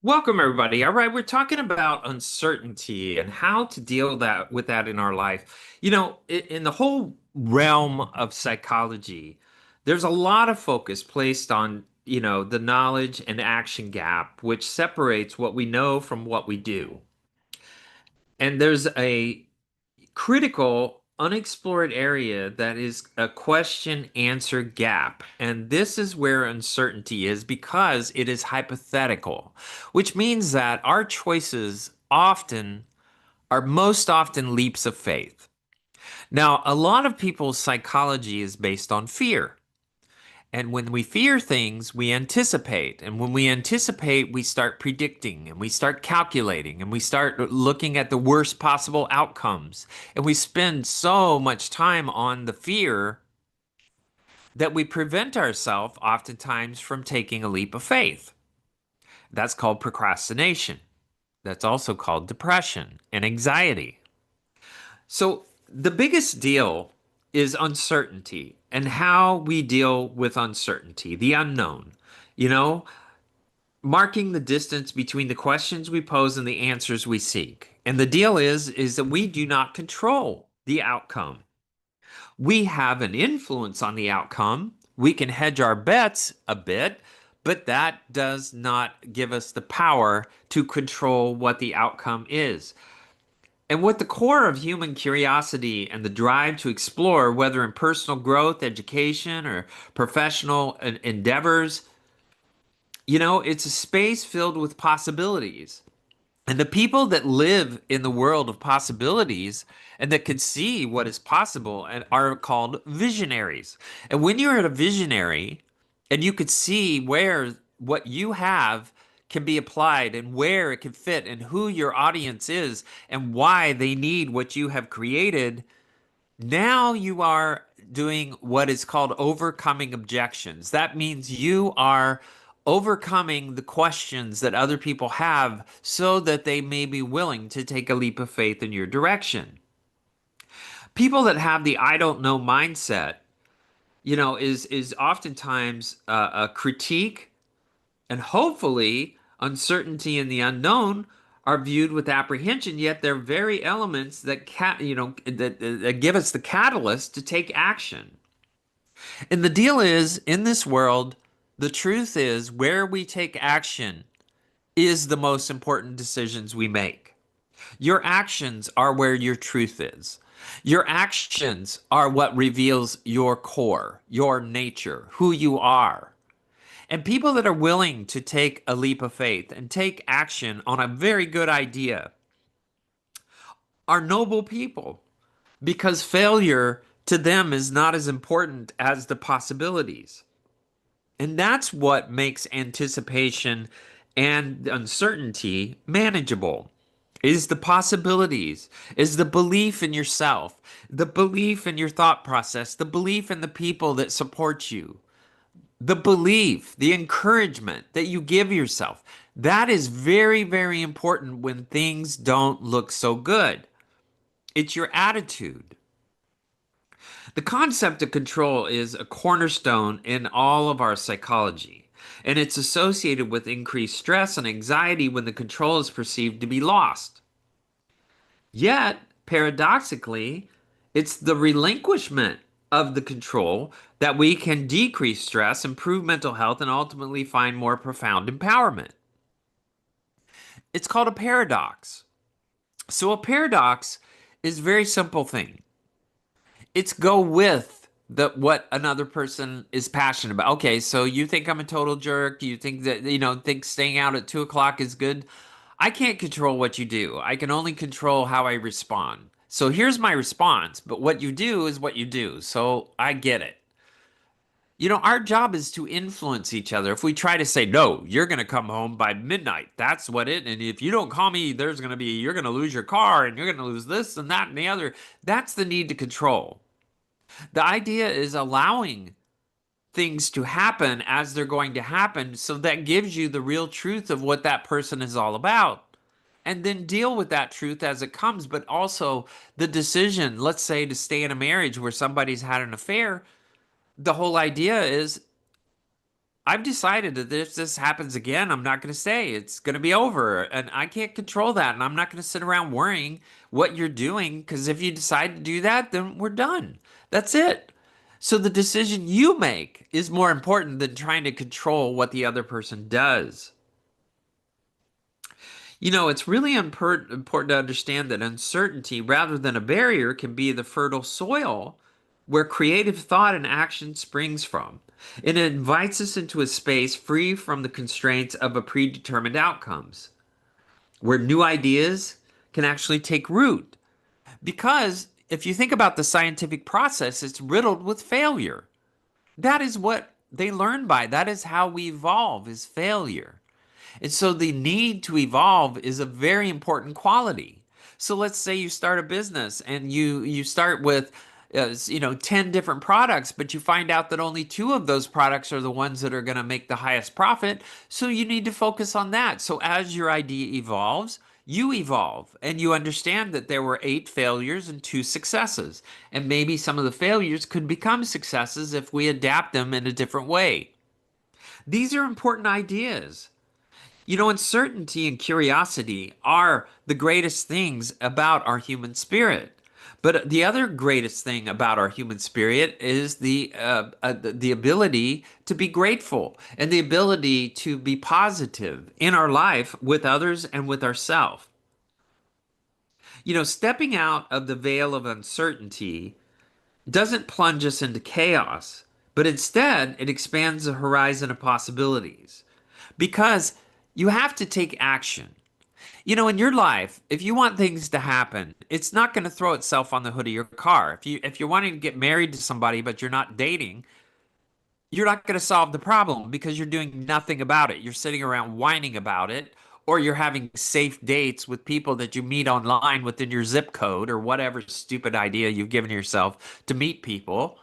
Welcome, everybody. All right, we're talking about uncertainty and how to deal with that in our life. In the whole realm of psychology, there's a lot of focus placed on, the knowledge and action gap, which separates what we know from what we do. And there's a critical unexplored area that is a question answer gap. And this is where uncertainty is because it is hypothetical, which means that our choices often are most often leaps of faith. Now, a lot of people's psychology is based on fear. And when we fear things, we anticipate. And when we anticipate, we start predicting and we start calculating and we start looking at the worst possible outcomes. And we spend so much time on the fear that we prevent ourselves oftentimes from taking a leap of faith. That's called procrastination. That's also called depression and anxiety. So the biggest deal is uncertainty and how we deal with uncertainty, the unknown. You know, marking the distance between the questions we pose and the answers we seek. And the deal is that we do not control the outcome. We have an influence on the outcome. We can hedge our bets a bit, but that does not give us the power to control what the outcome is. And what the core of human curiosity and the drive to explore, whether in personal growth, education, or professional endeavors, it's a space filled with possibilities. And the people that live in the world of possibilities and that can see what is possible and are called visionaries. And when you're a visionary and you could see where what you have can be applied and where it can fit and who your audience is and why they need what you have created, now you are doing what is called overcoming objections. That means you are overcoming the questions that other people have so that they may be willing to take a leap of faith in your direction. People that have the I don't know mindset, is oftentimes a critique, and hopefully uncertainty and the unknown are viewed with apprehension, yet they're very elements that give us the catalyst to take action. And the deal is, in this world, the truth is where we take action is the most important decisions we make. Your actions are where your truth is. Your actions are what reveals your core, your nature, who you are. And people that are willing to take a leap of faith and take action on a very good idea are noble people because failure to them is not as important as the possibilities. And that's what makes anticipation and uncertainty manageable. Is the possibilities, is the belief in yourself, the belief in your thought process, the belief in the people that support you, the belief, the encouragement that you give yourself. That is very, very important when things don't look so good. It's your attitude. The concept of control is a cornerstone in all of our psychology, and it's associated with increased stress and anxiety when the control is perceived to be lost. Yet, paradoxically, it's the relinquishment of the control that we can decrease stress, improve mental health, and ultimately find more profound empowerment. It's called a paradox. So, a paradox is a very simple thing. It's go with what another person is passionate about. Okay, so you think I'm a total jerk. You think that, think staying out at 2 o'clock is good. I can't control what you do. I can only control how I respond. So here's my response, but what you do is what you do. So I get it. Our job is to influence each other. If we try to say, no, you're going to come home by midnight, that's what it, and if you don't call me, you're going to lose your car and you're going to lose this and that and the other. That's the need to control. The idea is allowing things to happen as they're going to happen. So that gives you the real truth of what that person is all about. And then deal with that truth as it comes. But also the decision, let's say to stay in a marriage where somebody's had an affair, the whole idea is I've decided that if this happens again, I'm not going to stay. It's going to be over. And I can't control that. And I'm not going to sit around worrying what you're doing because if you decide to do that, then we're done. That's it. So the decision you make is more important than trying to control what the other person does. It's really important to understand that uncertainty, rather than a barrier, can be the fertile soil where creative thought and action springs from. And it invites us into a space free from the constraints of a predetermined outcomes, where new ideas can actually take root. Because if you think about the scientific process, it's riddled with failure. That is what they learn by. That is how we evolve, is failure. And so the need to evolve is a very important quality. So let's say you start a business and you start with 10 different products, but you find out that only two of those products are the ones that are going to make the highest profit. So you need to focus on that. So as your idea evolves, you evolve and you understand that there were eight failures and two successes. And maybe some of the failures could become successes if we adapt them in a different way. These are important ideas. Uncertainty and curiosity are the greatest things about our human spirit. But the other greatest thing about our human spirit is the ability to be grateful and the ability to be positive in our life with others and with ourselves. Stepping out of the veil of uncertainty doesn't plunge us into chaos, but instead it expands the horizon of possibilities because you have to take action. In your life, if you want things to happen, it's not going to throw itself on the hood of your car. If you're wanting to get married to somebody but you're not dating, you're not going to solve the problem because you're doing nothing about it. You're sitting around whining about it, or you're having safe dates with people that you meet online within your zip code or whatever stupid idea you've given yourself to meet people.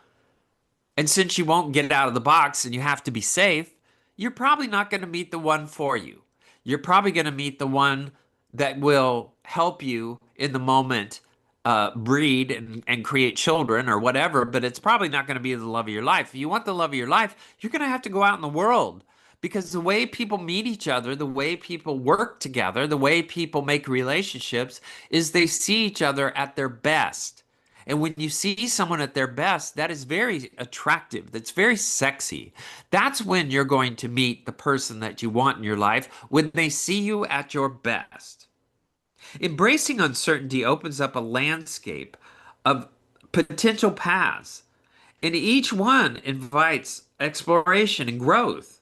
And since you won't get out of the box and you have to be safe, you're probably not going to meet the one for you. You're probably going to meet the one that will help you in the moment breed and create children or whatever, but it's probably not going to be the love of your life. If you want the love of your life, you're going to have to go out in the world because the way people meet each other, the way people work together, the way people make relationships is they see each other at their best. And when you see someone at their best, that is very attractive. That's very sexy. That's when you're going to meet the person that you want in your life, when they see you at your best. Embracing uncertainty opens up a landscape of potential paths, and each one invites exploration and growth.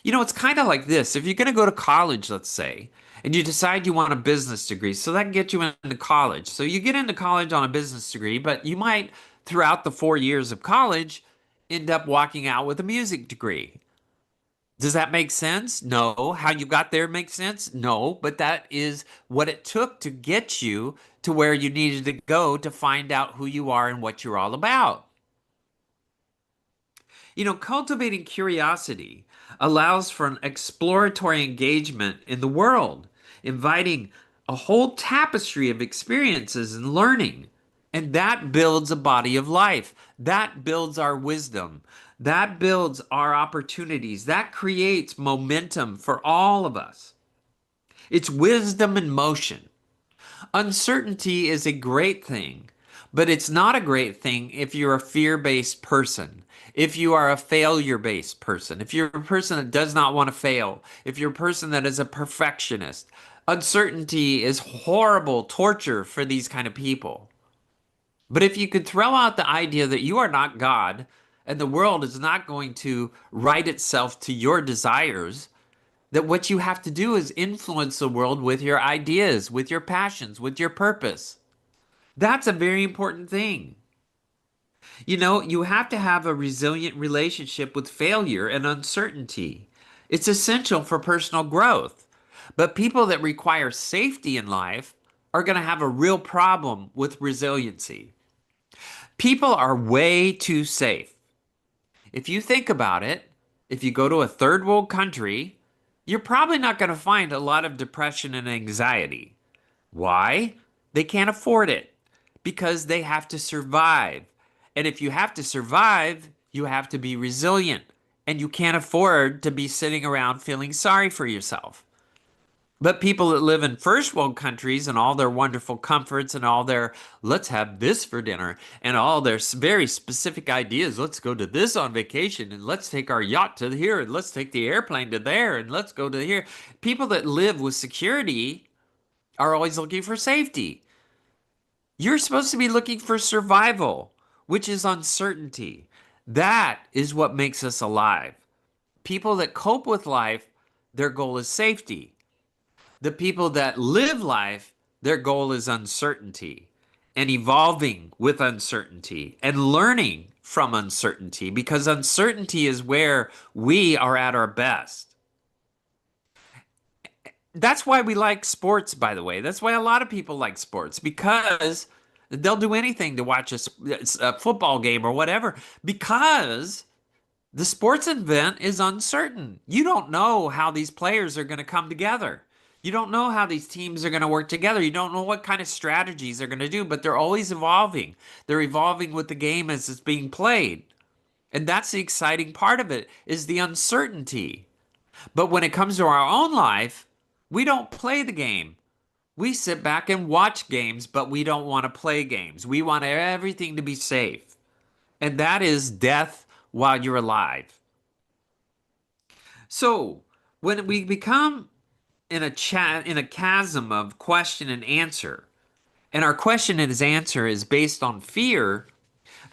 It's kind of like this. If you're going to go to college, let's say, and you decide you want a business degree, so that can get you into college. So you get into college on a business degree, but you might, throughout the 4 years of college, end up walking out with a music degree. Does that make sense? No. How you got there makes sense? No. But that is what it took to get you to where you needed to go to find out who you are and what you're all about. Cultivating curiosity allows for an exploratory engagement in the world, inviting a whole tapestry of experiences and learning. And that builds a body of life. That builds our wisdom. That builds our opportunities. That creates momentum for all of us. It's wisdom in motion. Uncertainty is a great thing, but it's not a great thing if you're a fear-based person, if you are a failure-based person, if you're a person that does not want to fail, if you're a person that is a perfectionist. Uncertainty is horrible torture for these kind of people. But if you could throw out the idea that you are not God and the world is not going to write itself to your desires, that what you have to do is influence the world with your ideas, with your passions, with your purpose. That's a very important thing. You have to have a resilient relationship with failure and uncertainty. It's essential for personal growth. But people that require safety in life are going to have a real problem with resiliency. People are way too safe. If you think about it, if you go to a third world country, you're probably not going to find a lot of depression and anxiety. Why? They can't afford it because they have to survive. And if you have to survive, you have to be resilient. and you can't afford to be sitting around feeling sorry for yourself. But people that live in first world countries and all their wonderful comforts and all their let's have this for dinner and all their very specific ideas, let's go to this on vacation and let's take our yacht to here and let's take the airplane to there and let's go to here. People that live with security are always looking for safety. You're supposed to be looking for survival, which is uncertainty. That is what makes us alive. People that cope with life, their goal is safety. The people that live life, their goal is uncertainty and evolving with uncertainty and learning from uncertainty because uncertainty is where we are at our best. That's why we like sports, by the way. That's why a lot of people like sports because they'll do anything to watch a football game or whatever because the sports event is uncertain. You don't know how these players are going to come together. You don't know how these teams are going to work together. You don't know what kind of strategies they're going to do, but they're always evolving. They're evolving with the game as it's being played. And that's the exciting part of it is the uncertainty. But when it comes to our own life, we don't play the game. We sit back and watch games, but we don't want to play games. We want everything to be safe. And that is death while you're alive. So, when we become in a chasm of question and answer, and our question and his answer is based on fear,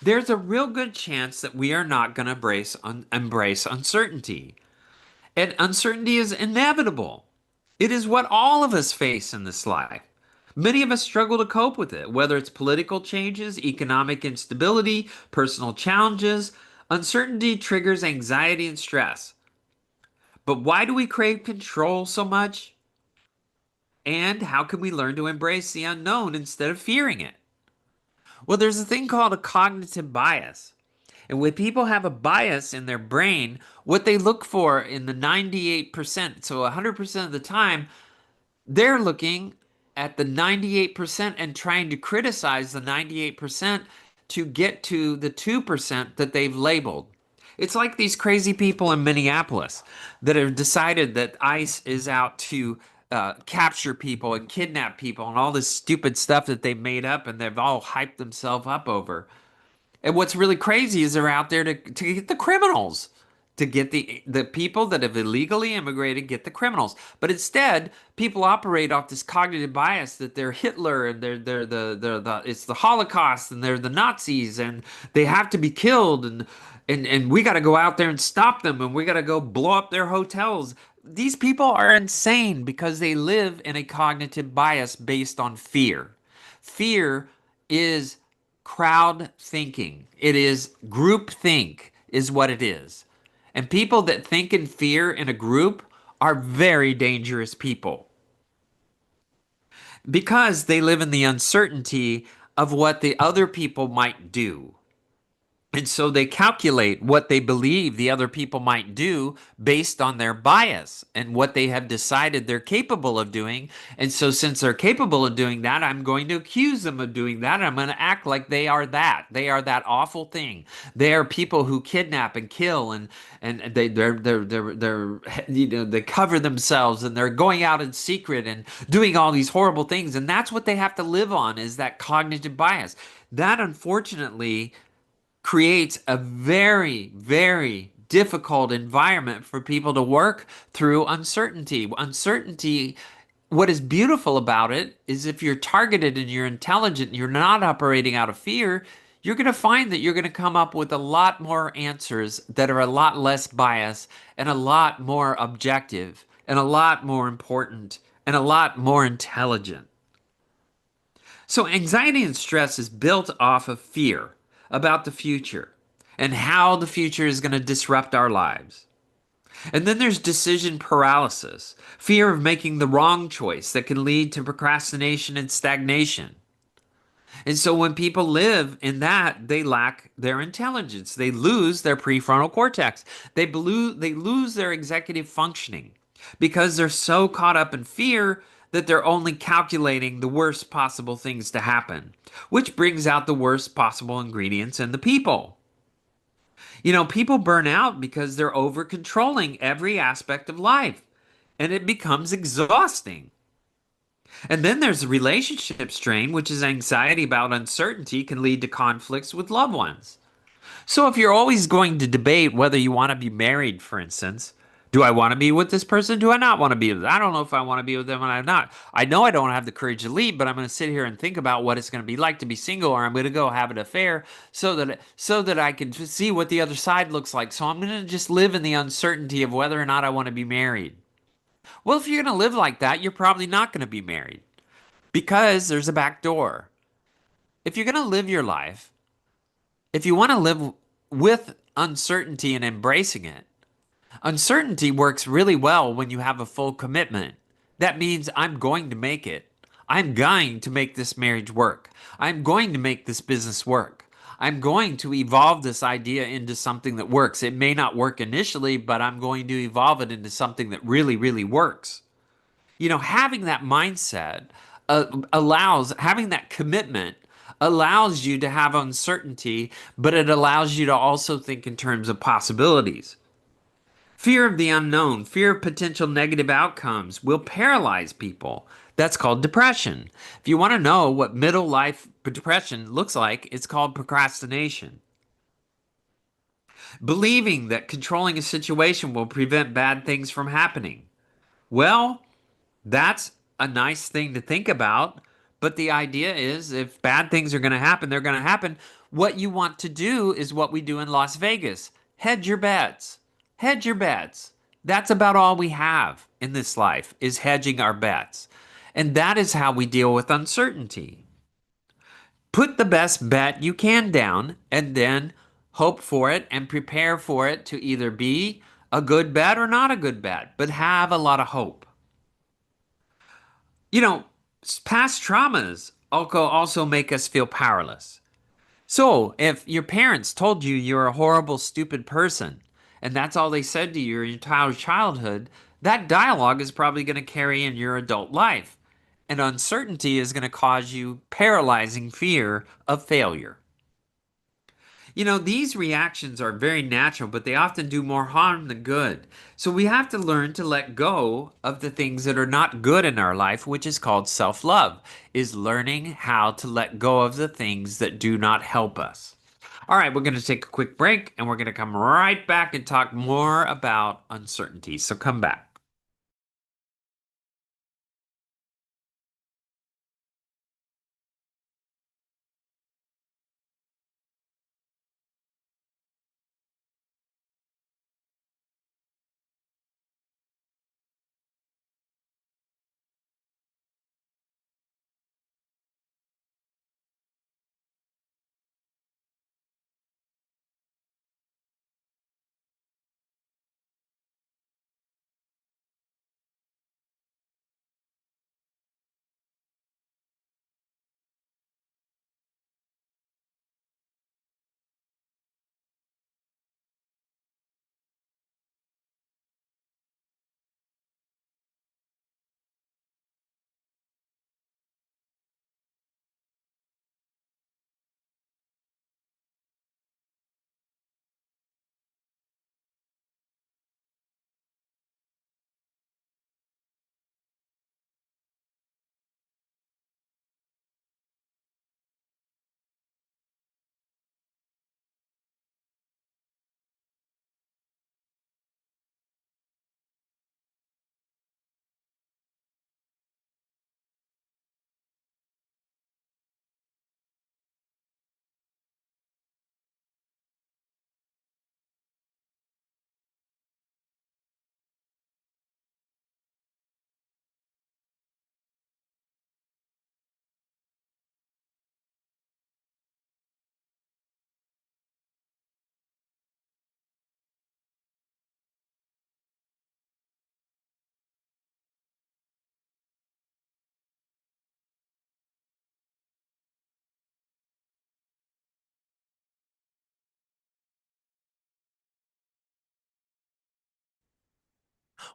there's a real good chance that we are not going to embrace uncertainty. And uncertainty is inevitable. It is what all of us face in this life. Many of us struggle to cope with it, whether it's political changes, economic instability, personal challenges. Uncertainty triggers anxiety and stress. But why do we crave control so much? And how can we learn to embrace the unknown instead of fearing it? Well, there's a thing called a cognitive bias. And when people have a bias in their brain, what they look for in the 98%, so 100% of the time, they're looking at the 98% and trying to criticize the 98% to get to the 2% that they've labeled. It's like these crazy people in Minneapolis that have decided that ICE is out to capture people and kidnap people and all this stupid stuff that they made up and they've all hyped themselves up over. And what's really crazy is they're out there to get the criminals, to get the people that have illegally immigrated, get the criminals. But instead, people operate off this cognitive bias that they're Hitler and they're it's the Holocaust and they're the Nazis and they have to be killed and we got to go out there and stop them and we got to go blow up their hotels. These people are insane because they live in a cognitive bias based on fear. Fear is crowd thinking. It is group think is what it is. And people that think in fear in a group are very dangerous people because they live in the uncertainty of what the other people might do. And so they calculate what they believe the other people might do based on their bias and what they have decided they're capable of doing. And so, since they're capable of doing that, I'm going to accuse them of doing that. I'm going to act like they are that. They are that awful thing. They are people who kidnap and kill, and they're they cover themselves and they're going out in secret and doing all these horrible things. And that's what they have to live on is that cognitive bias. That unfortunately creates a very, very difficult environment for people to work through uncertainty. Uncertainty, what is beautiful about it is if you're targeted and you're intelligent and you're not operating out of fear, you're going to find that you're going to come up with a lot more answers that are a lot less biased and a lot more objective and a lot more important and a lot more intelligent. So, anxiety and stress is built off of fear about the future and how the future is going to disrupt our lives. And then there's decision paralysis, fear of making the wrong choice that can lead to procrastination and stagnation. And so when people live in that, they lack their intelligence. They lose their prefrontal cortex. They lose their executive functioning because they're so caught up in fear that they're only calculating the worst possible things to happen, which brings out the worst possible ingredients in the people. People burn out because they're over controlling every aspect of life and it becomes exhausting. And then there's the relationship strain, which is anxiety about uncertainty can lead to conflicts with loved ones. So if you're always going to debate whether you want to be married, for instance, do I want to be with this person? Do I not want to be with them? I don't know if I want to be with them or I'm not. I know I don't have the courage to leave, but I'm going to sit here and think about what it's going to be like to be single, or I'm going to go have an affair so that I can just see what the other side looks like. So I'm going to just live in the uncertainty of whether or not I want to be married. Well, if you're going to live like that, you're probably not going to be married because there's a back door. If you're going to live your life, if you want to live with uncertainty and embracing it, uncertainty works really well when you have a full commitment. That means I'm going to make it. I'm going to make this marriage work. I'm going to make this business work. I'm going to evolve this idea into something that works. It may not work initially, but I'm going to evolve it into something that really, really works. Having that mindset having that commitment allows you to have uncertainty, but it allows you to also think in terms of possibilities. Fear of the unknown, fear of potential negative outcomes will paralyze people. That's called depression. If you want to know what middle life depression looks like, it's called procrastination. Believing that controlling a situation will prevent bad things from happening. Well, that's a nice thing to think about. But the idea is if bad things are going to happen, they're going to happen. What you want to do is what we do in Las Vegas: hedge your bets. Hedge your bets. That's about all we have in this life is hedging our bets. And that is how we deal with uncertainty. Put the best bet you can down and then hope for it and prepare for it to either be a good bet or not a good bet, but have a lot of hope. You know, Past traumas also make us feel powerless. So, if your parents told you you're a horrible, stupid person, and that's all they said to you your entire childhood, that dialogue is probably going to carry in your adult life. And uncertainty is going to cause you paralyzing fear of failure. These reactions are very natural, but they often do more harm than good. So we have to learn to let go of the things that are not good in our life, which is called self-love, is learning how to let go of the things that do not help us. All right, we're going to take a quick break and we're going to come right back and talk more about uncertainty. So come back.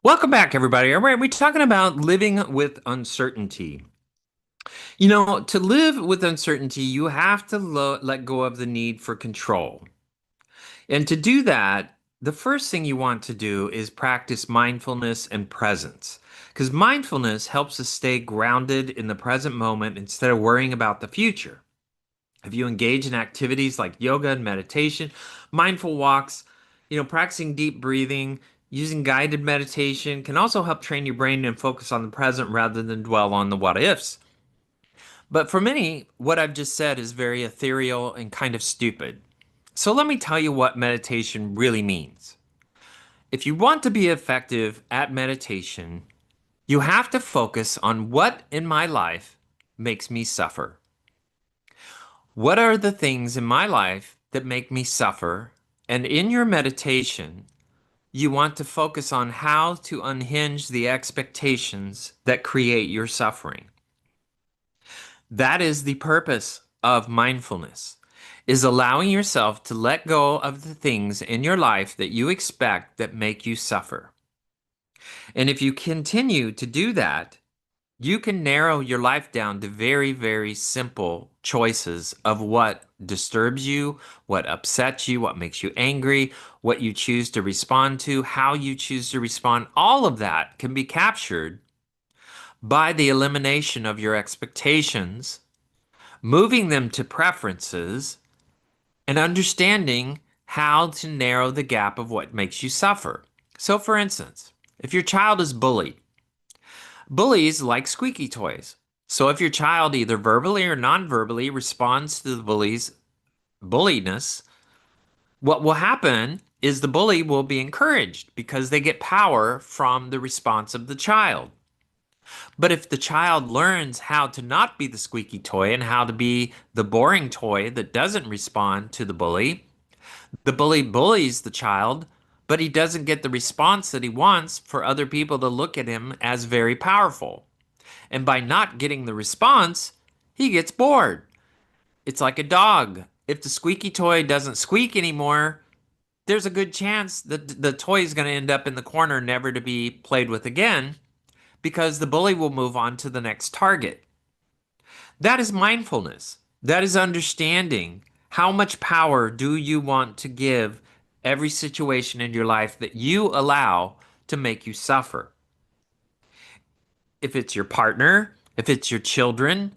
Welcome back, everybody. All right, we're talking about living with uncertainty. To live with uncertainty, you have to let go of the need for control. And to do that, the first thing you want to do is practice mindfulness and presence. Because mindfulness helps us stay grounded in the present moment instead of worrying about the future. If you engage in activities like yoga and meditation, mindful walks, practicing deep breathing, using guided meditation can also help train your brain and focus on the present rather than dwell on the what ifs. But for many, what I've just said is very ethereal and kind of stupid. So let me tell you what meditation really means. If you want to be effective at meditation, you have to focus on what in my life makes me suffer. What are the things in my life that make me suffer? And in your meditation, you want to focus on how to unhinge the expectations that create your suffering. That is the purpose of mindfulness, is allowing yourself to let go of the things in your life that you expect that make you suffer. And if you continue to do that, you can narrow your life down to very, very simple choices of what disturbs you, what upsets you, what makes you angry, what you choose to respond to, how you choose to respond. All of that can be captured by the elimination of your expectations, moving them to preferences, and understanding how to narrow the gap of what makes you suffer. So, for instance, if your child is bullied, bullies like squeaky toys. So if your child either verbally or non-verbally responds to the bully's bulliness, what will happen is the bully will be encouraged because they get power from the response of the child. But if the child learns how to not be the squeaky toy and how to be the boring toy that doesn't respond to the bully bullies the child, but he doesn't get the response that he wants for other people to look at him as very powerful. And by not getting the response, he gets bored. It's like a dog. If the squeaky toy doesn't squeak anymore, there's a good chance that the toy is going to end up in the corner, never to be played with again, because the bully will move on to the next target. That is mindfulness. That is understanding how much power do you want to give every situation in your life that you allow to make you suffer. If it's your partner, if it's your children,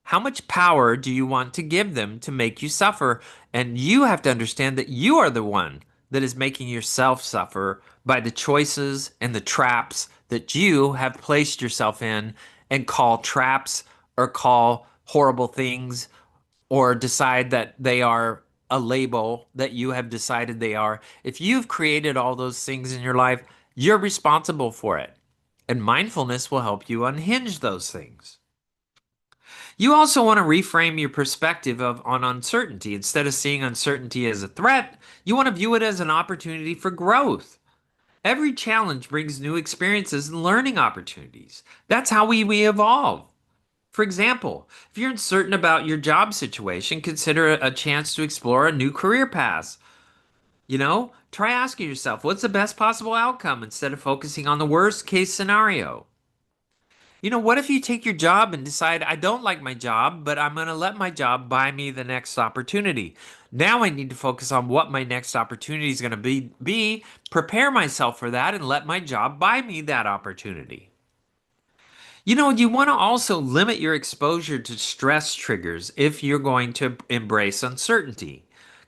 how much power do you want to give them to make you suffer? And you have to understand that you are the one that is making yourself suffer by the choices and the traps that you have placed yourself in and call traps or call horrible things or decide that they are a label that you have decided they are. If you've created all those things in your life, you're responsible for it. And mindfulness will help you unhinge those things. You also want to reframe your perspective on uncertainty. Instead of seeing uncertainty as a threat, you want to view it as an opportunity for growth. Every challenge brings new experiences and learning opportunities. That's how we evolve. For example, if you're uncertain about your job situation, consider a chance to explore a new career path. Try asking yourself, what's the best possible outcome instead of focusing on the worst case scenario? What if you take your job and decide, I don't like my job, but I'm going to let my job buy me the next opportunity. Now I need to focus on what my next opportunity is going to be, prepare myself for that, and let my job buy me that opportunity. You want to also limit your exposure to stress triggers if you're going to embrace uncertainty.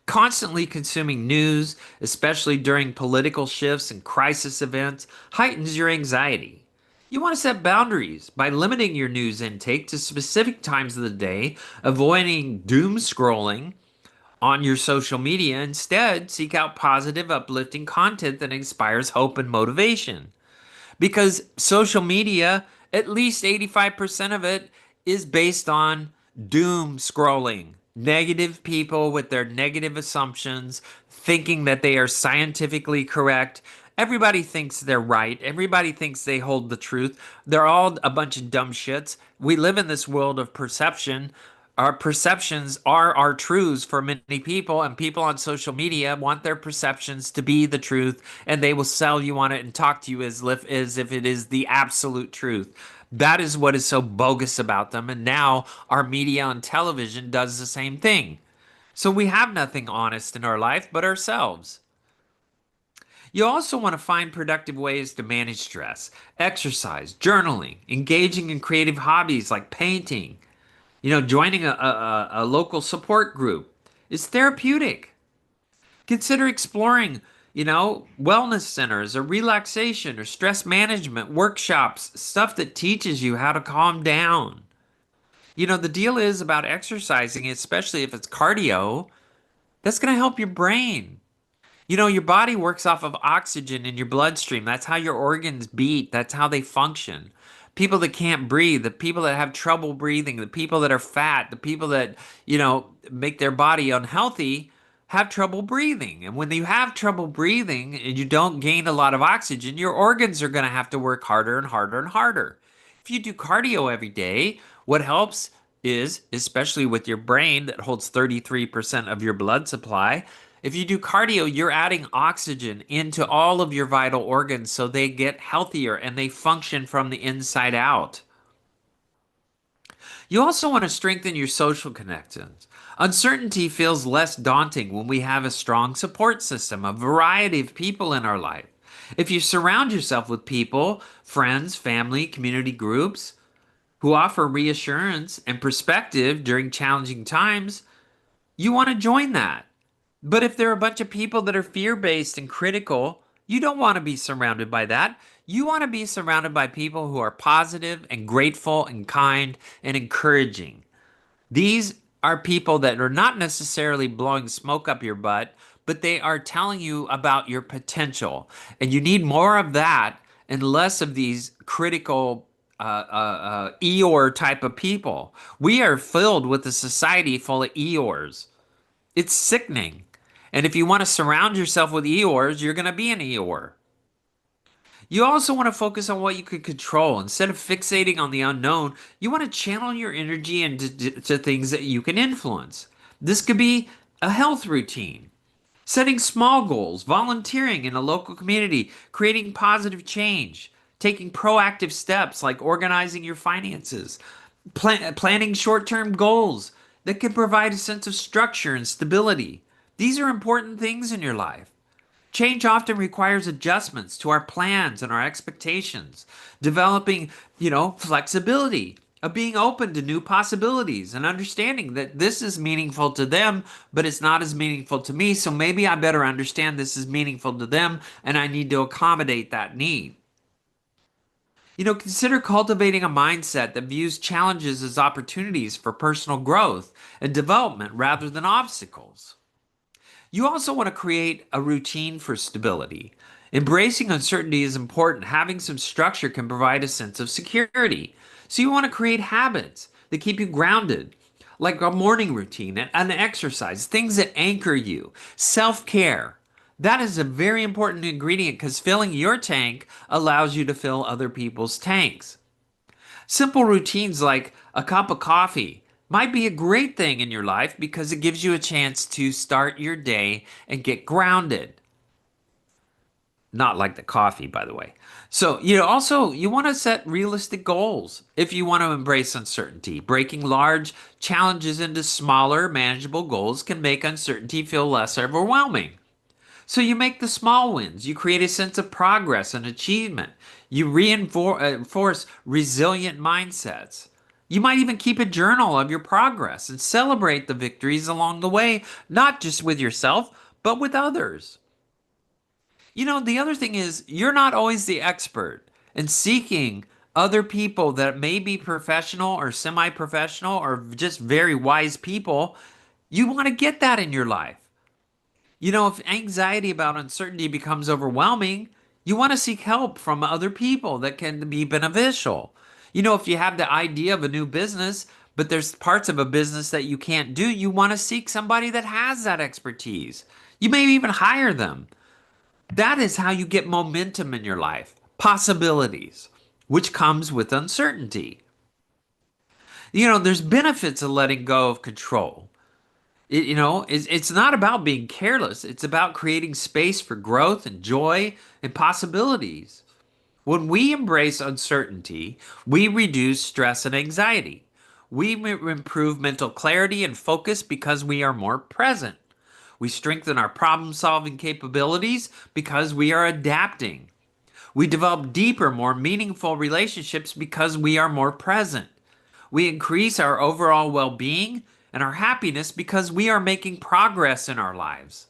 Constantly consuming news, especially during political shifts and crisis events, heightens your anxiety. You want to set boundaries by limiting your news intake to specific times of the day, avoiding doom scrolling on your social media. Instead, seek out positive, uplifting content that inspires hope and motivation. Because social media, at least 85% of it is based on doom scrolling. Negative people with their negative assumptions, thinking that they are scientifically correct. Everybody thinks they're right. Everybody thinks they hold the truth. They're all a bunch of dumb shits. We live in this world of perception. Our perceptions are our truths for many people, and people on social media want their perceptions to be the truth, and they will sell you on it and talk to you as if it is the absolute truth. That is what is so bogus about them. And now our media on television does the same thing. So we have nothing honest in our life but ourselves. You also want to find productive ways to manage stress, exercise, journaling, engaging in creative hobbies like painting, joining a local support group is therapeutic. Consider exploring, wellness centers or relaxation or stress management workshops, stuff that teaches you how to calm down. The deal is about exercising, especially if it's cardio, that's going to help your brain. Your body works off of oxygen in your bloodstream. That's how your organs beat. That's how they function. People that can't breathe, the people that have trouble breathing, the people that are fat, the people that, make their body unhealthy have trouble breathing. And when you have trouble breathing and you don't gain a lot of oxygen, your organs are going to have to work harder and harder and harder. If you do cardio every day, what helps is, especially with your brain that holds 33% of your blood supply, if you do cardio, you're adding oxygen into all of your vital organs so they get healthier and they function from the inside out. You also want to strengthen your social connections. Uncertainty feels less daunting when we have a strong support system, a variety of people in our life. If you surround yourself with people, friends, family, community groups who offer reassurance and perspective during challenging times, you want to join that. But if there are a bunch of people that are fear based and critical, you don't want to be surrounded by that. You want to be surrounded by people who are positive and grateful and kind and encouraging. These are people that are not necessarily blowing smoke up your butt, but they are telling you about your potential. And you need more of that and less of these critical Eeyore type of people. We are filled with a society full of Eeyores. It's sickening. And if you want to surround yourself with Eeyores, you're going to be an Eeyore. You also want to focus on what you can control. Instead of fixating on the unknown, you want to channel your energy into to things that you can influence. This could be a health routine, setting small goals, volunteering in a local community, creating positive change, taking proactive steps like organizing your finances, planning short term goals that can provide a sense of structure and stability. These are important things in your life. Change often requires adjustments to our plans and our expectations, developing, flexibility, of being open to new possibilities and understanding that this is meaningful to them, but it's not as meaningful to me. So maybe I better understand this is meaningful to them and I need to accommodate that need. Consider cultivating a mindset that views challenges as opportunities for personal growth and development rather than obstacles. You also want to create a routine for stability. Embracing uncertainty is important. Having some structure can provide a sense of security. So you want to create habits that keep you grounded, like a morning routine and an exercise, things that anchor you, self care. That is a very important ingredient because filling your tank allows you to fill other people's tanks. Simple routines like a cup of coffee might be a great thing in your life because it gives you a chance to start your day and get grounded. Not like the coffee, by the way. So, you want to set realistic goals if you want to embrace uncertainty. Breaking large challenges into smaller, manageable goals can make uncertainty feel less overwhelming. So you make the small wins. You create a sense of progress and achievement. You reinforce resilient mindsets. You might even keep a journal of your progress and celebrate the victories along the way, not just with yourself, but with others. The other thing is, you're not always the expert, and seeking other people that may be professional or semi professional or just very wise people, you want to get that in your life. If anxiety about uncertainty becomes overwhelming, you want to seek help from other people that can be beneficial. If you have the idea of a new business, but there's parts of a business that you can't do, you want to seek somebody that has that expertise. You may even hire them. That is how you get momentum in your life, possibilities, which comes with uncertainty. There's benefits of letting go of control. It's not about being careless. It's about creating space for growth and joy and possibilities. When we embrace uncertainty, we reduce stress and anxiety. We improve mental clarity and focus because we are more present. We strengthen our problem solving capabilities because we are adapting. We develop deeper, more meaningful relationships because we are more present. We increase our overall well being and our happiness because we are making progress in our lives.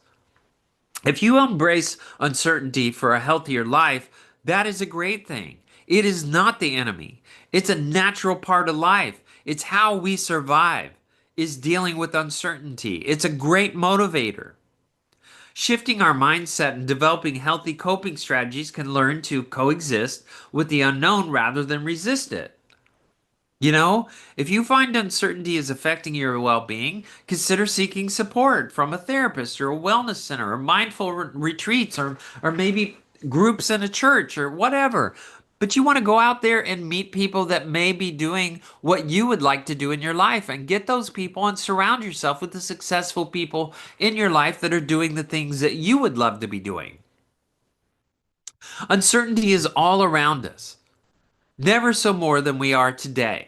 If you embrace uncertainty for a healthier life, that is a great thing. It is not the enemy. It's a natural part of life. It's how we survive, is dealing with uncertainty. It's a great motivator. Shifting our mindset and developing healthy coping strategies can learn to coexist with the unknown rather than resist it. You know, if you find uncertainty is affecting your well being, consider seeking support from a therapist or a wellness center or mindful retreats or maybe groups in a church or whatever. But you want to go out there and meet people that may be doing what you would like to do in your life and get those people and surround yourself with the successful people in your life that are doing the things that you would love to be doing. Uncertainty is all around us. Never so more than we are today.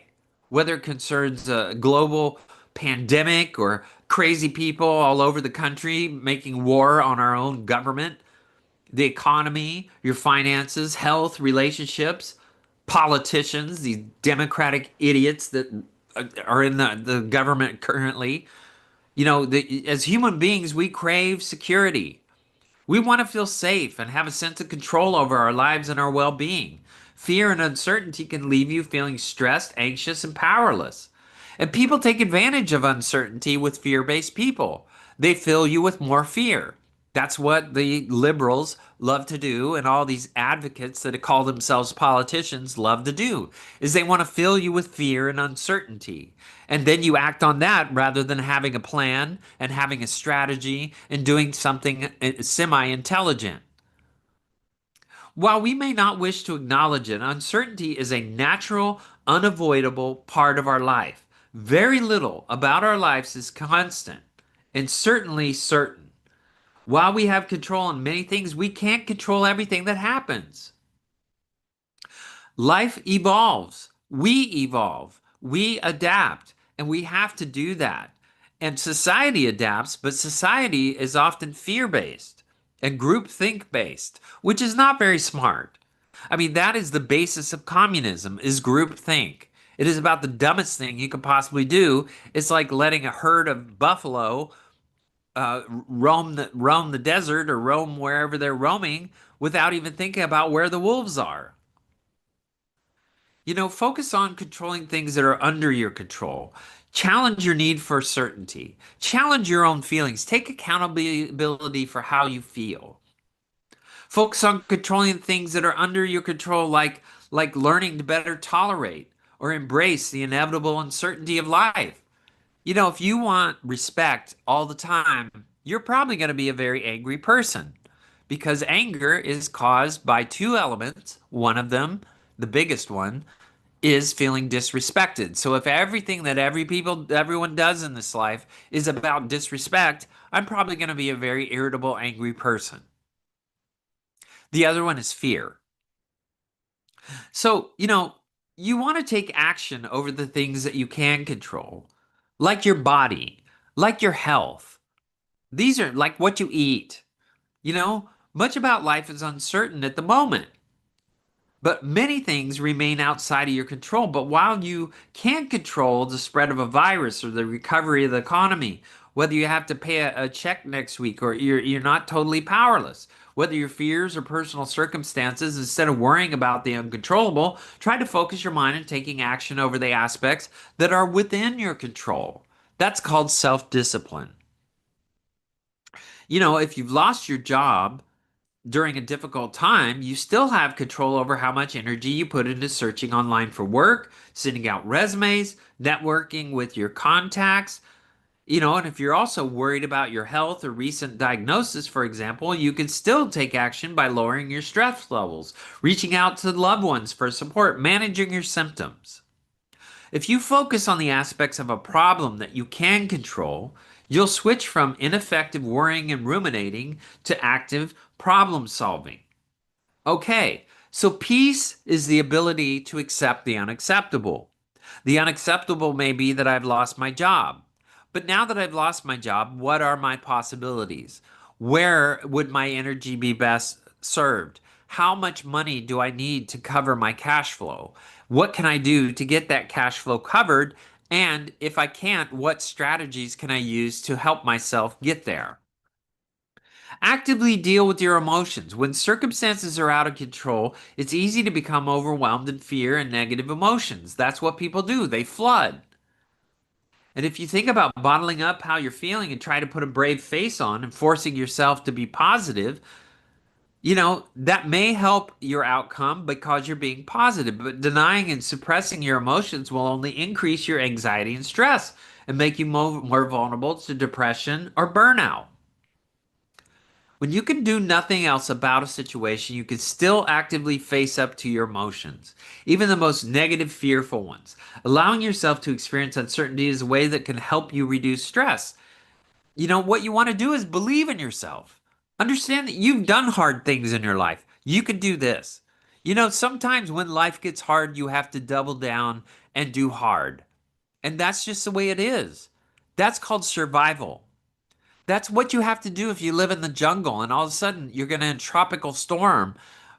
Whether it concerns a global pandemic or crazy people all over the country making war on our own government, the economy, your finances, health, relationships, politicians, these democratic idiots that are in the government currently. As human beings, we crave security. We want to feel safe and have a sense of control over our lives and our well being. Fear and uncertainty can leave you feeling stressed, anxious, and powerless. And people take advantage of uncertainty with fear based people. They fill you with more fear. That's what the liberals love to do, and all these advocates that call themselves politicians love to do, is they want to fill you with fear and uncertainty. And then you act on that rather than having a plan and having a strategy and doing something semi-intelligent. While we may not wish to acknowledge it, uncertainty is a natural, unavoidable part of our life. Very little about our lives is constant and certainly certain. While we have control on many things, we can't control everything that happens. Life evolves. We evolve. We adapt. And we have to do that. And society adapts, but society is often fear based and groupthink based, which is not very smart. I mean, that is the basis of communism, is groupthink. It is about the dumbest thing you could possibly do. It's like letting a herd of buffalo roam the desert or roam wherever they're roaming without even thinking about where the wolves are. Focus on controlling things that are under your control. Challenge your need for certainty. Challenge your own feelings. Take accountability for how you feel. Focus on controlling things that are under your control, like learning to better tolerate or embrace the inevitable uncertainty of life. If you want respect all the time, you're probably going to be a very angry person because anger is caused by two elements. One of them, the biggest one, is feeling disrespected. So if everything that everyone does in this life is about disrespect, I'm probably going to be a very irritable, angry person. The other one is fear. So, you want to take action over the things that you can control, like your body, like your health. These are like what you eat. Much about life is uncertain at the moment. But many things remain outside of your control. But while you can control the spread of a virus or the recovery of the economy, whether you have to pay a check next week or you're not totally powerless, whether your fears or personal circumstances, instead of worrying about the uncontrollable, try to focus your mind on taking action over the aspects that are within your control. That's called self-discipline. If you've lost your job, during a difficult time, you still have control over how much energy you put into searching online for work, sending out resumes, networking with your contacts. And if you're also worried about your health or recent diagnosis, for example, you can still take action by lowering your stress levels, reaching out to loved ones for support, managing your symptoms. If you focus on the aspects of a problem that you can control, you'll switch from ineffective worrying and ruminating to active problem solving. Okay, so peace is the ability to accept the unacceptable. The unacceptable may be that I've lost my job. But now that I've lost my job, what are my possibilities? Where would my energy be best served? How much money do I need to cover my cash flow? What can I do to get that cash flow covered? And if I can't, what strategies can I use to help myself get there? Actively deal with your emotions. When circumstances are out of control, it's easy to become overwhelmed in fear and negative emotions. That's what people do, they flood. And if you think about bottling up how you're feeling and try to put a brave face on and forcing yourself to be positive, that may help your outcome because you're being positive. But denying and suppressing your emotions will only increase your anxiety and stress and make you more vulnerable to depression or burnout. When you can do nothing else about a situation, you can still actively face up to your emotions, even the most negative, fearful ones. Allowing yourself to experience uncertainty is a way that can help you reduce stress. What you want to do is believe in yourself. Understand that you've done hard things in your life. You can do this. Sometimes when life gets hard, you have to double down and do hard. And that's just the way it is. That's called survival. That's what you have to do if you live in the jungle and all of a sudden you're going to a tropical storm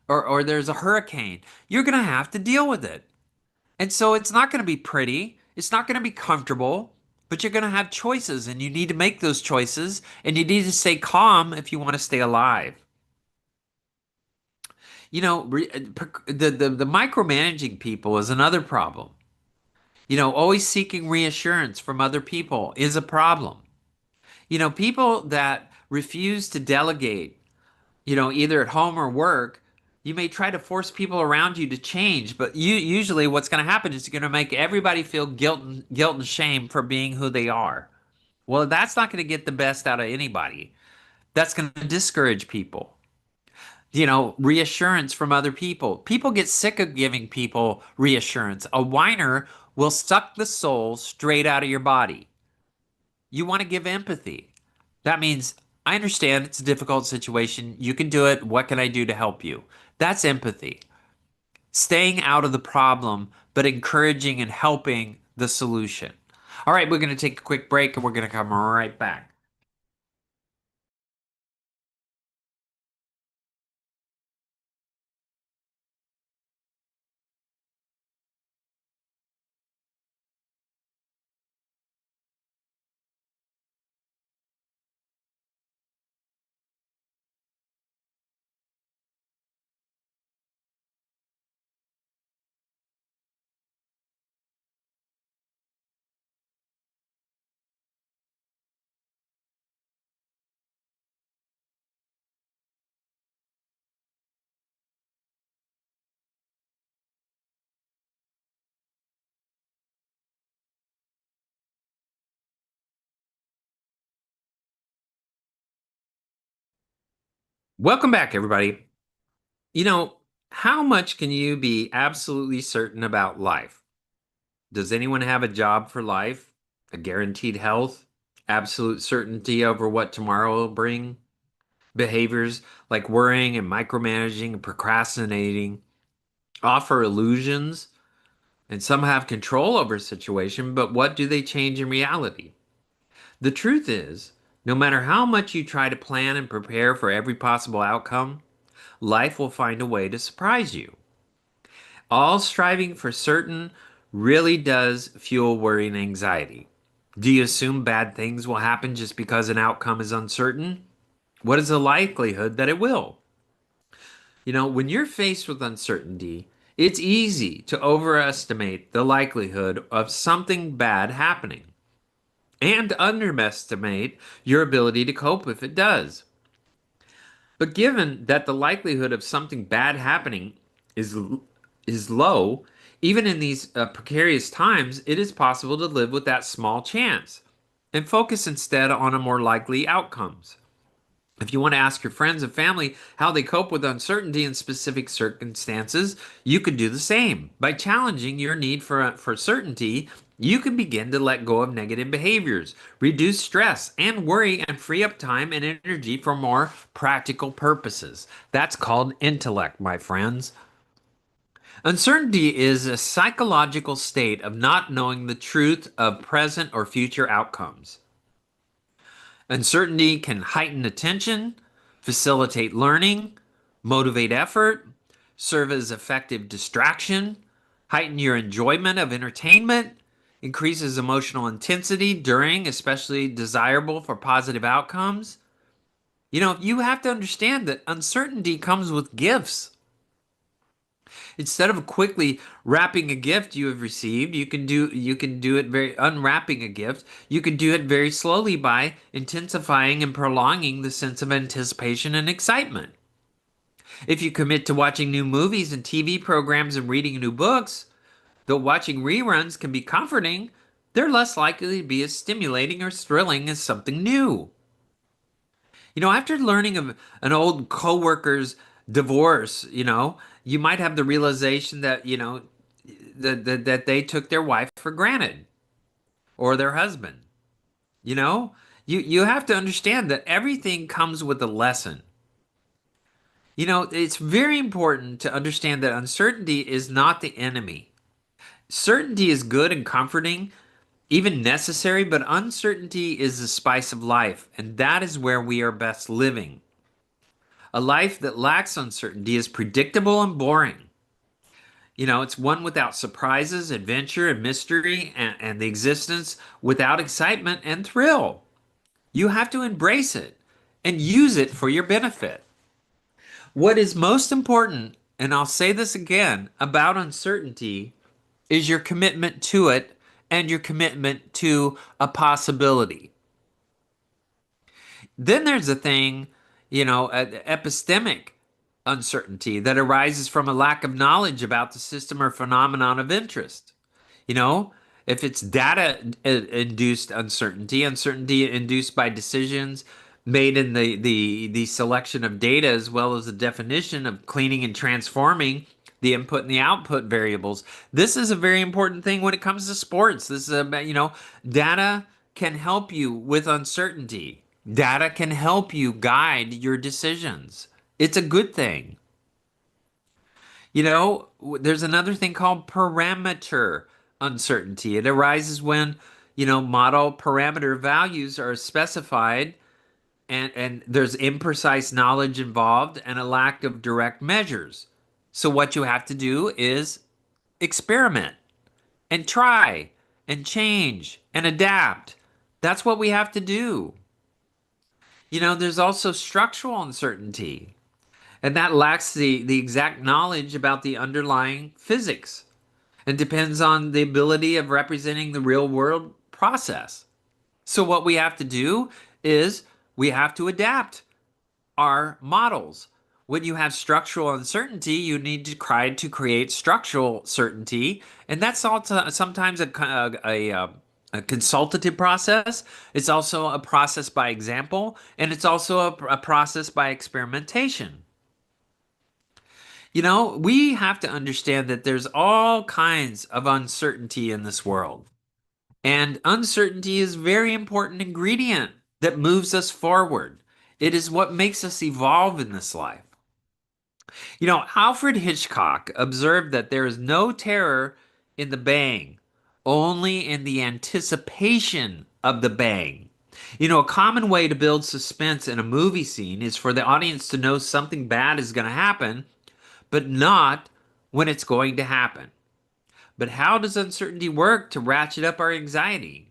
or there's a hurricane. You're going to have to deal with it. And so it's not going to be pretty. It's not going to be comfortable, but you're going to have choices and you need to make those choices and you need to stay calm if you want to stay alive. The micromanaging people is another problem. Always seeking reassurance from other people is a problem. People that refuse to delegate, either at home or work, you may try to force people around you to change, but usually what's going to happen is you're going to make everybody feel guilt and shame for being who they are. Well, that's not going to get the best out of anybody. That's going to discourage people. Reassurance from other people. People get sick of giving people reassurance. A whiner will suck the soul straight out of your body. You want to give empathy. That means, I understand it's a difficult situation. You can do it. What can I do to help you? That's empathy. Staying out of the problem, but encouraging and helping the solution. All right, we're going to take a quick break and we're going to come right back. Welcome back, everybody. You know, how much can you be absolutely certain about life? Does anyone have a job for life? A guaranteed health? Absolute certainty over what tomorrow will bring? Behaviors like worrying and micromanaging and procrastinating offer illusions, and some have control over a situation, but what do they change in reality? The truth is, no matter how much you try to plan and prepare for every possible outcome, life will find a way to surprise you. All striving for certain really does fuel worry and anxiety. Do you assume bad things will happen just because an outcome is uncertain? What is the likelihood that it will? When you're faced with uncertainty, it's easy to overestimate the likelihood of something bad happening and underestimate your ability to cope if it does. But given that the likelihood of something bad happening is is low, even in these precarious times, it is possible to live with that small chance and focus instead on a more likely outcomes. If you want to ask your friends and family how they cope with uncertainty in specific circumstances, you could do the same. By challenging your need for certainty, you can begin to let go of negative behaviors, reduce stress and worry, and free up time and energy for more practical purposes. That's called intellect, my friends. Uncertainty is a psychological state of not knowing the truth of present or future outcomes. Uncertainty can heighten attention, facilitate learning, motivate effort, serve as effective distraction, heighten your enjoyment of entertainment, increases emotional intensity during, especially desirable for positive outcomes. You have to understand that uncertainty comes with gifts. Instead of quickly wrapping a gift you have received, you can do it very unwrapping a gift. You can do it very slowly by intensifying and prolonging the sense of anticipation and excitement. If you commit to watching new movies and TV programs and reading new books, though watching reruns can be comforting, they're less likely to be as stimulating or thrilling as something new. After learning of an old coworker's divorce, you might have the realization that, that they took their wife for granted or their husband. You know, you have to understand that everything comes with a lesson. It's very important to understand that uncertainty is not the enemy. Certainty is good and comforting, even necessary, but uncertainty is the spice of life, and that is where we are best living. A life that lacks uncertainty is predictable and boring. It's one without surprises, adventure, and mystery, and the existence without excitement and thrill. You have to embrace it and use it for your benefit. What is most important, and I'll say this again, about uncertainty is your commitment to it and your commitment to a possibility. Then there's a thing, epistemic uncertainty that arises from a lack of knowledge about the system or phenomenon of interest. You know, if it's data induced uncertainty, uncertainty induced by decisions made in the selection of data as well as the definition of cleaning and transforming the input and the output variables. This is a very important thing when it comes to sports. This is about, data can help you with uncertainty. Data can help you guide your decisions. It's a good thing. There's another thing called parameter uncertainty. It arises when, model parameter values are specified and there's imprecise knowledge involved and a lack of direct measures. So what you have to do is experiment and try and change and adapt. That's what we have to do. There's also structural uncertainty, and that lacks the exact knowledge about the underlying physics and depends on the ability of representing the real world process. So what we have to do is we have to adapt our models. When you have structural uncertainty, you need to try to create structural certainty, and that's also sometimes a consultative process. It's also a process by example, and it's also a process by experimentation. We have to understand that there's all kinds of uncertainty in this world. And uncertainty is a very important ingredient that moves us forward. It is what makes us evolve in this life. Alfred Hitchcock observed that there is no terror in the bang, only in the anticipation of the bang. A common way to build suspense in a movie scene is for the audience to know something bad is going to happen, but not when it's going to happen. But how does uncertainty work to ratchet up our anxiety?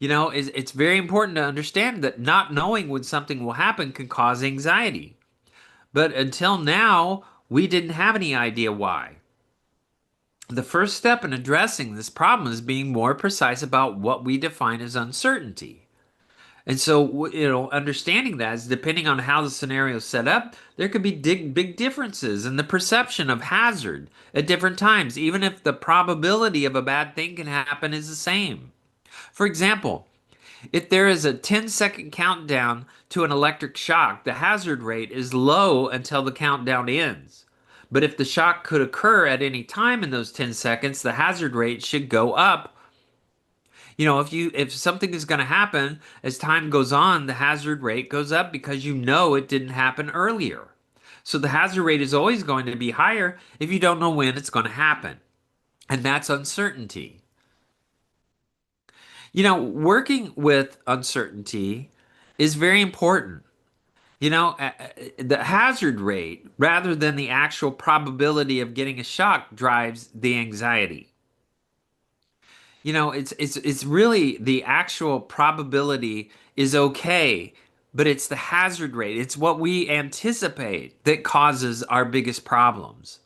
It's very important to understand that not knowing when something will happen can cause anxiety. But until now, we didn't have any idea why. The first step in addressing this problem is being more precise about what we define as uncertainty. And so, understanding that is depending on how the scenario is set up, there could be big differences in the perception of hazard at different times, even if the probability of a bad thing can happen is the same. For example, if there is a 10-second countdown to an electric shock, the hazard rate is low until the countdown ends. But if the shock could occur at any time in those 10 seconds, the hazard rate should go up. If something is going to happen as time goes on, the hazard rate goes up because it didn't happen earlier. So the hazard rate is always going to be higher if you don't know when it's going to happen. And that's uncertainty. Working with uncertainty is very important. The hazard rate, rather than the actual probability of getting a shock, drives the anxiety. It's really the actual probability is okay, but it's the hazard rate. It's what we anticipate that causes our biggest problems.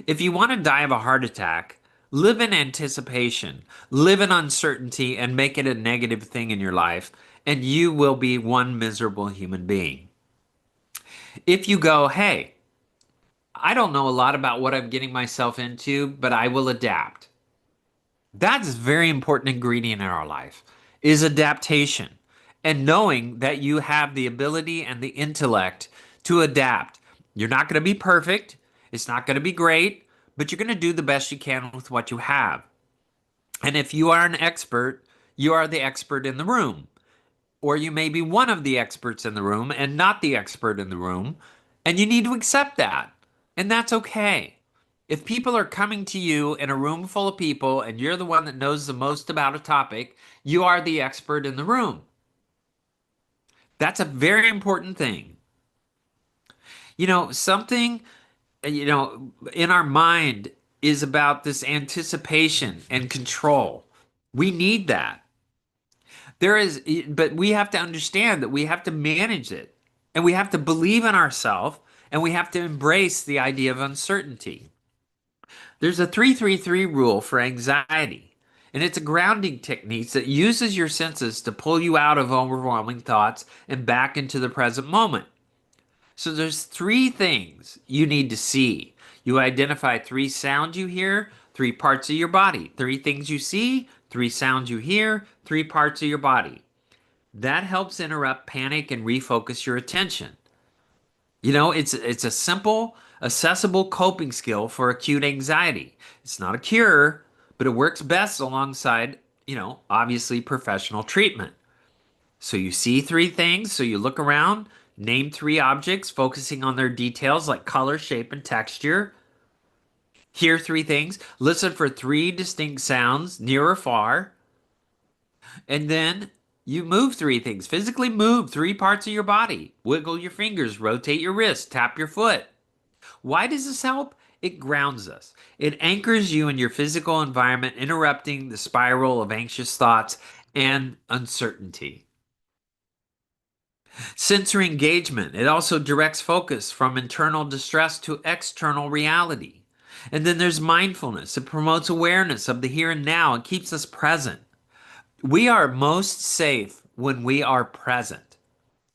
If you want to die of a heart attack, live in anticipation, live in uncertainty, and make it a negative thing in your life, and you will be one miserable human being. If you go, hey, I don't know a lot about what I'm getting myself into, but I will adapt. That's a very important ingredient in our life is adaptation and knowing that you have the ability and the intellect to adapt. You're not going to be perfect. It's not going to be great, but you're going to do the best you can with what you have. And if you are an expert, you are the expert in the room. Or you may be one of the experts in the room and not the expert in the room. And you need to accept that. And that's okay. If people are coming to you in a room full of people and you're the one that knows the most about a topic, you are the expert in the room. That's a very important thing. Something, in our mind is about this anticipation and control. We need that. But we have to understand that we have to manage it and we have to believe in ourselves and we have to embrace the idea of uncertainty. There's a 333 rule for anxiety, and it's a grounding technique that uses your senses to pull you out of overwhelming thoughts and back into the present moment. So there's three things you need to see. You identify three sounds you hear, three parts of your body. Three things you see, three sounds you hear, three parts of your body. That helps interrupt panic and refocus your attention. It's a simple, accessible coping skill for acute anxiety. It's not a cure, but it works best alongside, obviously professional treatment. So you see three things, so you look around, name three objects, focusing on their details like color, shape, and texture. Hear three things, listen for three distinct sounds, near or far, and then you move three things. Physically move three parts of your body. Wiggle your fingers, rotate your wrist, tap your foot. Why does this help? It grounds us. It anchors you in your physical environment, interrupting the spiral of anxious thoughts and uncertainty. Sensory engagement. It also directs focus from internal distress to external reality. And then there's mindfulness. It promotes awareness of the here and now and keeps us present. We are most safe when we are present.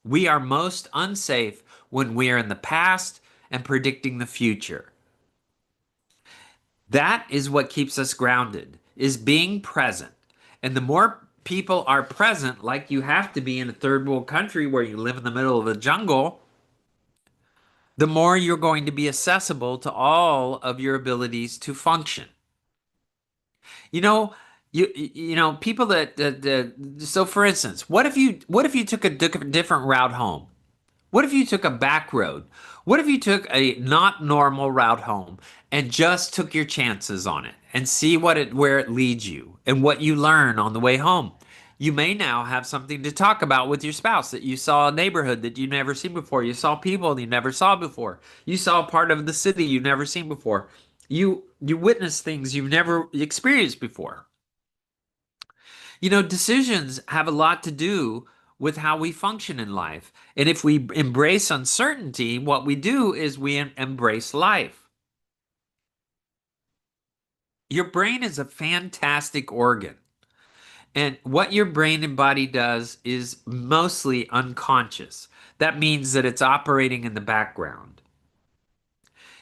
We are most unsafe when we are in the past and predicting the future. That is what keeps us grounded, is being present. And the more people are present, like you have to be in a third world country where you live in the middle of the jungle, the more you're going to be accessible to all of your abilities to function. You know, people so for instance, what if you took a different route home? What if you took a back road? What if you took a not normal route home and just took your chances on it and see where it leads you and what you learn on the way home? You may now have something to talk about with your spouse that you saw a neighborhood that you never seen before. You saw people you never saw before. You saw a part of the city you never seen before. You witnessed things you've never experienced before. Decisions have a lot to do with how we function in life. And if we embrace uncertainty, what we do is we embrace life. Your brain is a fantastic organ. And what your brain and body does is mostly unconscious. That means that it's operating in the background.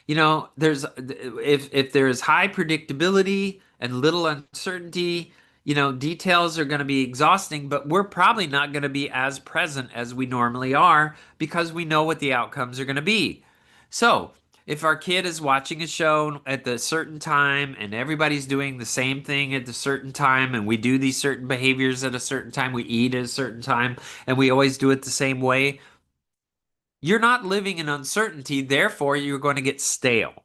There's if there is high predictability and little uncertainty, details are going to be exhausting, but we're probably not going to be as present as we normally are because we know what the outcomes are going to be. So, if our kid is watching a show at the certain time and everybody's doing the same thing at the certain time and we do these certain behaviors at a certain time, we eat at a certain time and we always do it the same way, You're not living in uncertainty, therefore, you're going to get stale.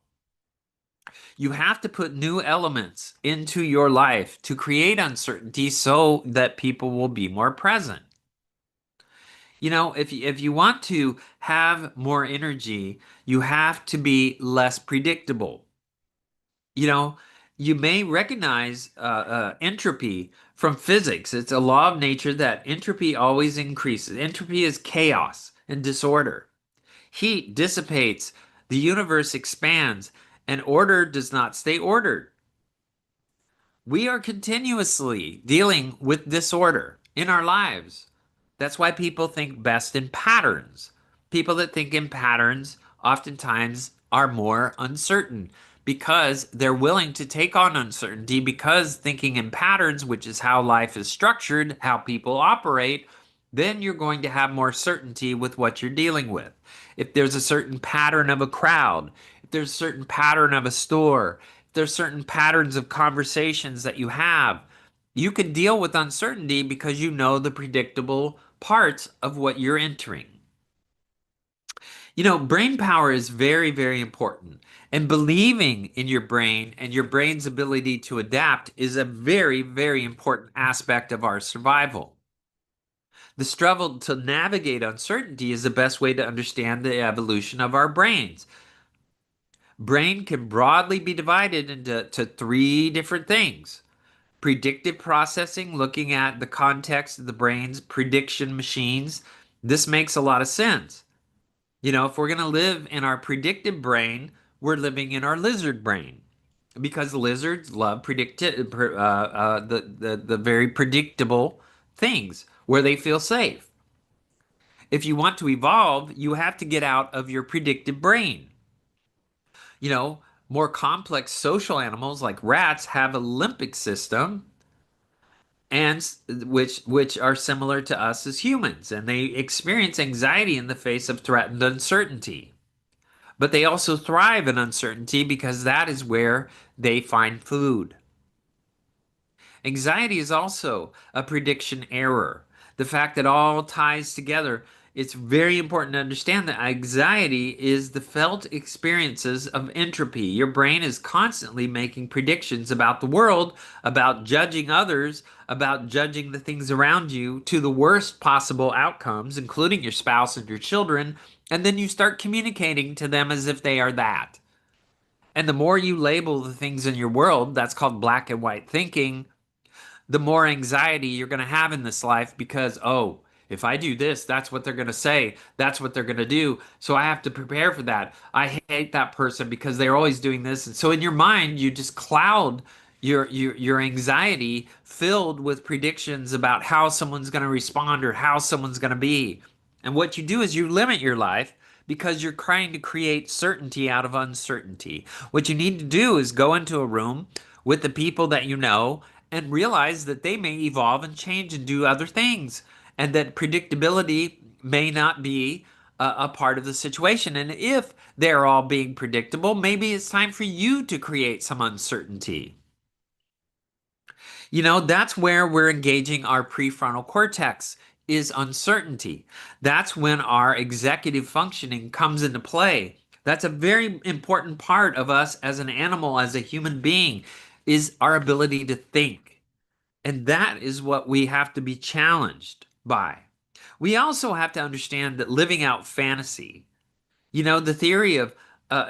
You have to put new elements into your life to create uncertainty so that people will be more present. If you want to have more energy, you have to be less predictable. You know, you may recognize entropy from physics. It's a law of nature that entropy always increases. Entropy is chaos and disorder. Heat dissipates, the universe expands, and order does not stay ordered. We are continuously dealing with disorder in our lives. That's why people think best in patterns. People that think in patterns oftentimes are more uncertain because they're willing to take on uncertainty because thinking in patterns, which is how life is structured, how people operate, then you're going to have more certainty with what you're dealing with. If there's a certain pattern of a crowd, if there's a certain pattern of a store, if there's certain patterns of conversations that you have, you can deal with uncertainty because you know the predictable parts of what you're entering. Brain power is very, very important. And believing in your brain and your brain's ability to adapt is a very, very important aspect of our survival. The struggle to navigate uncertainty is the best way to understand the evolution of our brains. Brain can broadly be divided into three different things. Predictive processing, looking at the context of the brain's prediction machines. This makes a lot of sense. If we're going to live in our predictive brain, we're living in our lizard brain because lizards love the very predictable things where they feel safe. If you want to evolve, you have to get out of your predictive brain. You know, More complex social animals like rats have a limbic system and which are similar to us as humans, and they experience anxiety in the face of threatened uncertainty. But they also thrive in uncertainty because that is where they find food. Anxiety is also a prediction error. The fact that all ties together, it's very important to understand that anxiety is the felt experiences of entropy. Your brain is constantly making predictions about the world, about judging others, about judging the things around you to the worst possible outcomes, including your spouse and your children, and then you start communicating to them as if they are that. And the more you label the things in your world, that's called black and white thinking, the more anxiety you're going to have in this life because, oh, if I do this, that's what they're going to say. That's what they're going to do. So I have to prepare for that. I hate that person because they're always doing this. And so in your mind, you just cloud your anxiety filled with predictions about how someone's going to respond or how someone's going to be. And what you do is you limit your life because you're trying to create certainty out of uncertainty. What you need to do is go into a room with the people that you know and realize that they may evolve and change and do other things, and that predictability may not be a part of the situation. And if they're all being predictable, maybe it's time for you to create some uncertainty. That's where we're engaging our prefrontal cortex is uncertainty. That's when our executive functioning comes into play. That's a very important part of us as an animal, as a human being, is our ability to think. And that is what we have to be challenged by. We also have to understand that living out fantasy, the theory of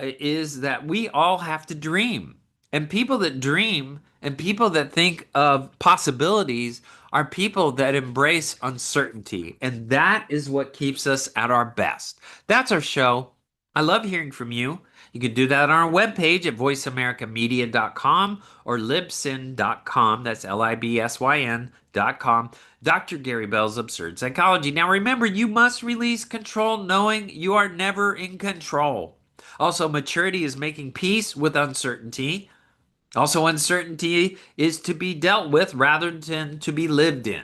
is that we all have to dream. And people that dream and people that think of possibilities are people that embrace uncertainty. And that is what keeps us at our best. That's our show. I love hearing from you. You can do that on our webpage at voiceamericamedia.com or libsyn.com. That's libsyn.com. Dr. Gary Bell's Absurd Psychology. Now remember, you must release control knowing you are never in control. Also, maturity is making peace with uncertainty. Also, uncertainty is to be dealt with rather than to be lived in.